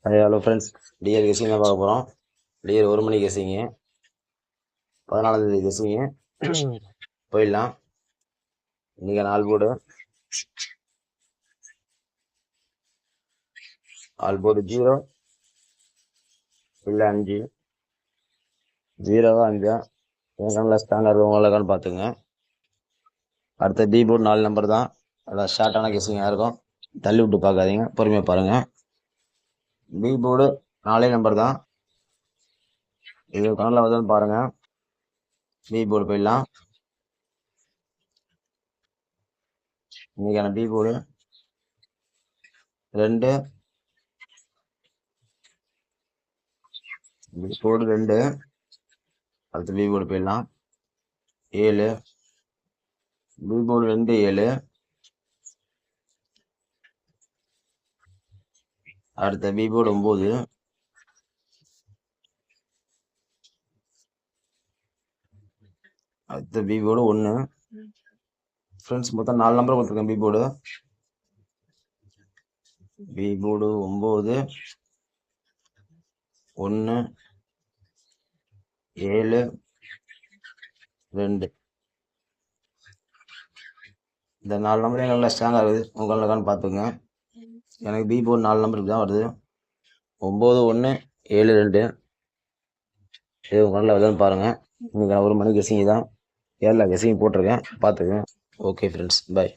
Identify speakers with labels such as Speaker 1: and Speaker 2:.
Speaker 1: Hello friends, TR guessing தான் பார்க்க போகிறோம். டிஆர் 1 மணி கெஸிங்கு, 14ஆம் தேதி கெஸிங்கு. போயிடலாம். இன்றைக்கி 4 போர்டு. ஆல் போர்டு 0 இல்லை 5, 0வா 5 என் கண்ணில் ஸ்ட்ராங்காக இருக்கவங்களாக்கான்னு பார்த்துங்க. அடுத்த பி போர்டு 4 நம்பர் தான். அதான் ஷார்ட்டான கெஸிங்காக இருக்கும். தள்ளி விட்டு பார்க்காதீங்க, பொறுமையாக பாருங்கள். பி போர்டு 4 நம்பர் தான். இது கண்ணில் வருதுன்னு பாருங்கள். பி போர்டு போயிடலாம். இன்னைக்கான பி போர்டு 2, போர்டு 2. அடுத்து பி போர்டு போயிடலாம். 7, பி போர்டு 2, 7. அடுத்த பி போர்டு 9. அடுத்த பி போர்டு 1. ஃப்ரெண்ட்ஸ் மொத்தம் 4 நம்பர் கொடுத்துருக்கேன். B board 9, 1, 7, 2. இந்த 4 நம்பர் நல்லா ஸ்ட்ராங்காக இருக்குது. உங்களுக்கான்னு பார்த்துங்க. எனக்கு பி போர்டு 4 நம்பருக்கு தான் வருது. 9, 1, 7, 2. இது உங்களால் வருதுன்னு பாருங்கள். இன்னைக்கு 1 மணி கெஸிங் தான். கேரளா கெஸிங் போட்டிருக்கேன், பார்த்துக்கேன். ஓகே ஃப்ரெண்ட்ஸ், பாய்.